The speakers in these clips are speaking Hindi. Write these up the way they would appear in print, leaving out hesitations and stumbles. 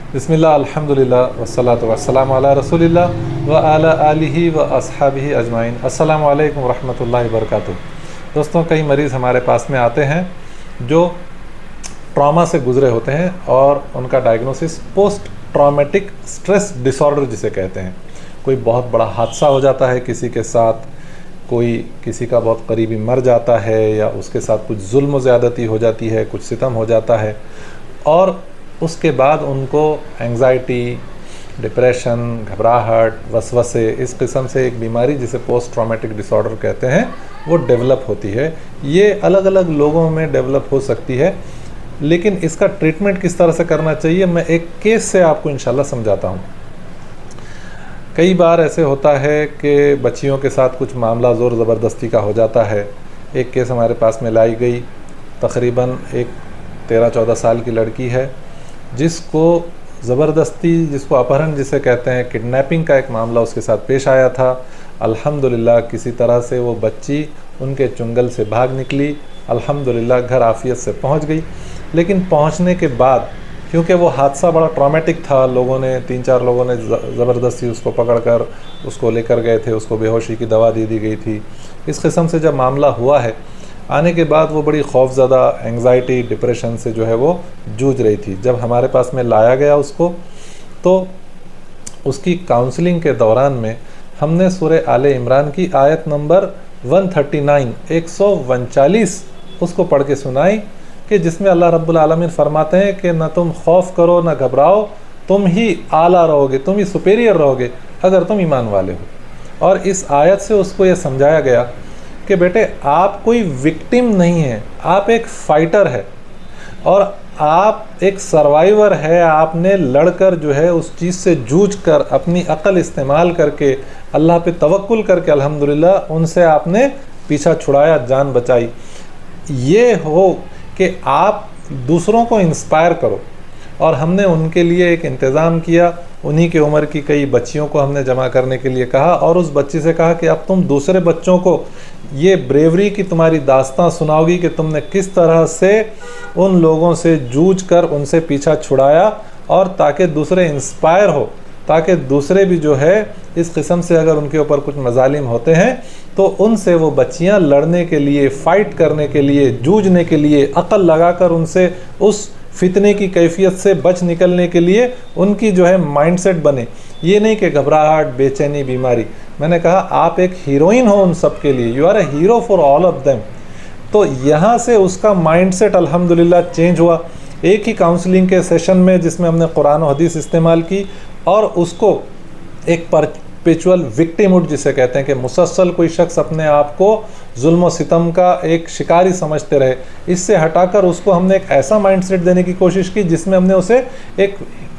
बिस्मिल्लाह अल्हम्दुलिल्लाह वस्सलातु वस्सलामु अला रसूलिल्लाह व अला आलिहि व अस्हाबिहि अजमाइन। अस्सलामु अलैकुम रहमतुल्लाहि व बरकातुहू। दोस्तों, कई मरीज़ हमारे पास में आते हैं जो ट्रॉमा से गुज़रे होते हैं और उनका diagnosis post traumatic stress disorder जिसे कहते हैं। कोई बहुत बड़ा हादसा हो जाता है किसी के साथ, कोई किसी का बहुत करीबी मर जाता है या उसके साथ कुछ जुल्म ज़्यादती हो जाती है, कुछ सितम हो जाता है और उसके बाद उनको एंग्जाइटी, डिप्रेशन, घबराहट, वसवसे, इस किस्म से एक बीमारी जिसे पोस्ट ट्रॉमेटिक डिसऑर्डर कहते हैं वो डेवलप होती है। ये अलग अलग लोगों में डेवलप हो सकती है, लेकिन इसका ट्रीटमेंट किस तरह से करना चाहिए मैं एक केस से आपको इंशाल्लाह समझाता हूँ। कई बार ऐसे होता है कि बच्चियों के साथ कुछ मामला ज़ोर ज़बरदस्ती का हो जाता है। एक केस हमारे पास में लाई गई, तकरीबन एक 13-14 साल की लड़की है जिसको ज़बरदस्ती, जिसको अपहरण जिसे कहते हैं, किडनैपिंग का एक मामला उसके साथ पेश आया था। अल्हम्दुलिल्लाह किसी तरह से वो बच्ची उनके चुंगल से भाग निकली, अल्हम्दुलिल्लाह घर आफियत से पहुंच गई। लेकिन पहुंचने के बाद क्योंकि वो हादसा बड़ा ट्रॉमेटिक था, लोगों ने 3-4 लोगों ने ज़बरदस्ती उसको पकड़कर उसको लेकर गए थे, उसको बेहोशी की दवा दे दी गई थी। इस किस्म से जब मामला हुआ है, आने के बाद वो बड़ी खौफज़दा, एंग्जाइटी, डिप्रेशन से जो है वो जूझ रही थी। जब हमारे पास में लाया गया उसको, तो उसकी काउंसलिंग के दौरान में हमने सूरह आले इमरान की आयत नंबर 139 139 उसको पढ़ के सुनाई कि जिसमें अल्लाह रब्बुल आलमीन फरमाते हैं कि ना तुम खौफ करो ना घबराओ, तुम ही आला रहोगे, तुम ही सुपेरियर रहोगे अगर तुम ईमान वाले हो। और इस आयत से उसको ये समझाया गया कि बेटे आप कोई विक्टिम नहीं हैं, आप एक फाइटर है और आप एक सर्वाइवर है। आपने लड़कर जो है उस चीज़ से जूझ कर अपनी अक्ल इस्तेमाल करके अल्लाह पे तवक्कुल करके अल्हम्दुलिल्लाह उनसे आपने पीछा छुड़ाया, जान बचाई। ये हो कि आप दूसरों को इंस्पायर करो और हमने उनके लिए एक इंतज़ाम किया। उन्हीं की उम्र की कई बच्चियों को हमने जमा करने के लिए कहा और उस बच्ची से कहा कि अब तुम दूसरे बच्चों को ये ब्रेवरी की तुम्हारी दास्तां सुनाओगी कि तुमने किस तरह से उन लोगों से जूझ कर उनसे पीछा छुड़ाया, और ताकि दूसरे इंस्पायर हो, ताकि दूसरे भी जो है इस किस्म से अगर उनके ऊपर कुछ मजालिम होते हैं तो उनसे वो बच्चियां लड़ने के लिए, फ़ाइट करने के लिए, जूझने के लिए, अक्ल लगाकर उनसे उस फितने की कैफियत से बच निकलने के लिए उनकी जो है माइंडसेट बने। ये नहीं कि घबराहट, बेचैनी, बीमारी। मैंने कहा आप एक हीरोइन हो उन सब के लिए, you are a hero for all of them. तो यहाँ से उसका माइंडसेट अल्हम्दुलिल्लाह चेंज हुआ। एक ही काउंसलिंग के सेशन में जिसमें हमने कुरान और हदीस इस्तेमाल की और उसको एक परपेचुअल विक्टिमहुड जिसे कहते हैं कि मुसलसल कोई शख्स अपने आप को जुल्म और सितम का एक शिकारी समझते रहे, इससे हटाकर उसको हमने एक ऐसा माइंडसेट देने की कोशिश की जिसमें हमने उसे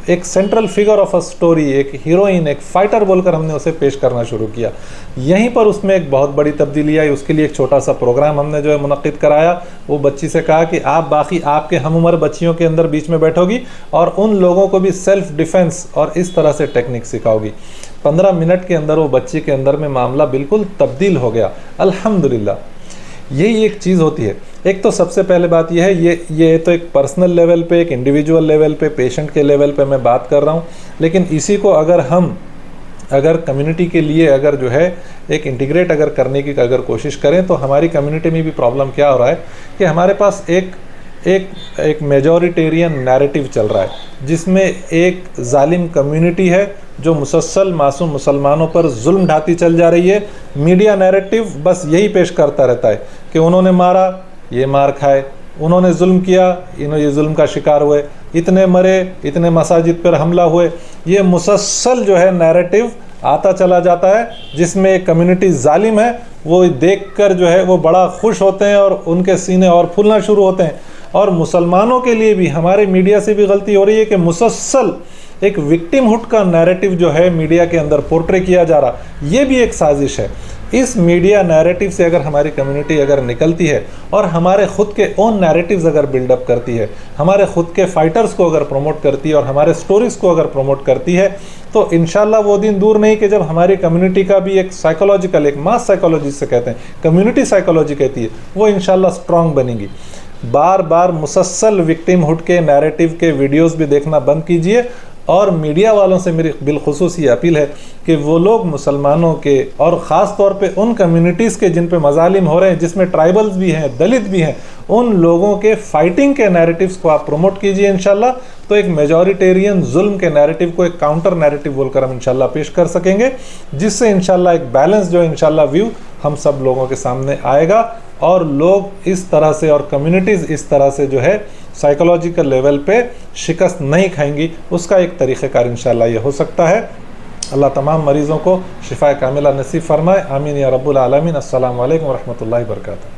एक central figure of a story, एक हीरोइन, एक फाइटर बोलकर हमने उसे पेश करना शुरू किया। यहीं पर उसमें एक बहुत बड़ी तब्दीली आई। उसके लिए एक छोटा सा प्रोग्राम हमने जो है मुनक्किद कराया। वो बच्ची से कहा कि आप बाकी आपके हम उम्र बच्चियों के अंदर बीच में बैठोगी और उन लोगों को भी सेल्फ डिफेंस और इस तरह से टेक्निक सिखाओगी। 15 मिनट के अंदर वो बच्ची के अंदर में मामला बिल्कुल तब्दील हो गया अल्हम्दुलिल्लाह। यही एक चीज़ होती है। एक तो सबसे पहले बात यह है, ये तो एक पर्सनल लेवल पे, एक इंडिविजुअल लेवल पे, पेशेंट के लेवल पे मैं बात कर रहा हूँ। लेकिन इसी को अगर कम्युनिटी के लिए अगर जो है एक इंटीग्रेट अगर करने की अगर कोशिश करें तो हमारी कम्युनिटी में भी प्रॉब्लम क्या हो रहा है कि हमारे पास एक मेजॉरिटेरियन नैरेटिव चल रहा है जिसमें एक जालिम कम्युनिटी है जो मुसलसल मासूम मुसलमानों पर जुल्म ढाती चल जा रही है। मीडिया नैरेटिव बस यही पेश करता रहता है कि उन्होंने मारा, ये मार खाए, उन्होंने जुल्म किया, इन्होंने ये जुल्म का शिकार हुए, इतने मरे, इतने मसाजिद पर हमला हुए। ये मुसलसल जो है नैरेटिव आता चला जाता है जिसमें एक कम्युनिटी जालिम है, वो देखकर जो है वो बड़ा खुश होते हैं और उनके सीने और फूलना शुरू होते हैं। और मुसलमानों के लिए भी हमारे मीडिया से भी गलती हो रही है कि मुसलसल एक विक्टिमहुड का नैरेटिव जो है मीडिया के अंदर पोर्ट्रे किया जा रहा, ये भी एक साजिश है। इस मीडिया नैरेटिव से अगर हमारी कम्युनिटी अगर निकलती है और हमारे ख़ुद के ओन नैरेटिव्स अगर बिल्डअप करती है, हमारे ख़ुद के फाइटर्स को अगर प्रमोट करती है और हमारे स्टोरीज़ को अगर प्रमोट करती है, तो इंशाल्लाह वो दिन दूर नहीं कि जब हमारी कम्युनिटी का भी एक साइकोलॉजिकल, एक मास साइकोलॉजी से कहते हैं, कम्युनिटी साइकोलॉजी कहती है, वो इंशाल्लाह स्ट्रॉन्ग बनेगी। बार बार मुसलसल विक्टिमहुड के नैरेटिव के वीडियोस भी देखना बंद कीजिए और मीडिया वालों से मेरी बिलखुसूस ये अपील है कि वो लोग मुसलमानों के और ख़ास तौर पे उन कम्युनिटीज़ के जिन पे मजालिम हो रहे हैं, जिसमें ट्राइबल्स भी हैं, दलित भी हैं, उन लोगों के फाइटिंग के नैरेटिव्स को आप प्रमोट कीजिए इंशाल्लाह। तो एक मेजॉरिटेरियन जुल्म के नैरेटिव को एक काउंटर नैरेटिव बोलकर हम इंशाल्लाह पेश कर सकेंगे, जिससे इंशाल्लाह एक बैलेंस जो इंशाल्लाह व्यू हम सब लोगों के सामने आएगा और लोग इस तरह से और कम्युनिटीज़ इस तरह से जो है साइकोलॉजिकल लेवल पे शिकस्त नहीं खाएंगी। उसका एक तरीक़ेकार इंशाल्लाह ये हो सकता है। अल्लाह तमाम मरीज़ों को शिफा कामिला नसीब फरमाए, आमीन या रब्बुल आलमीन। अस्सलामु अलैकुम व रहमतुल्लाहि व बरकातुहू।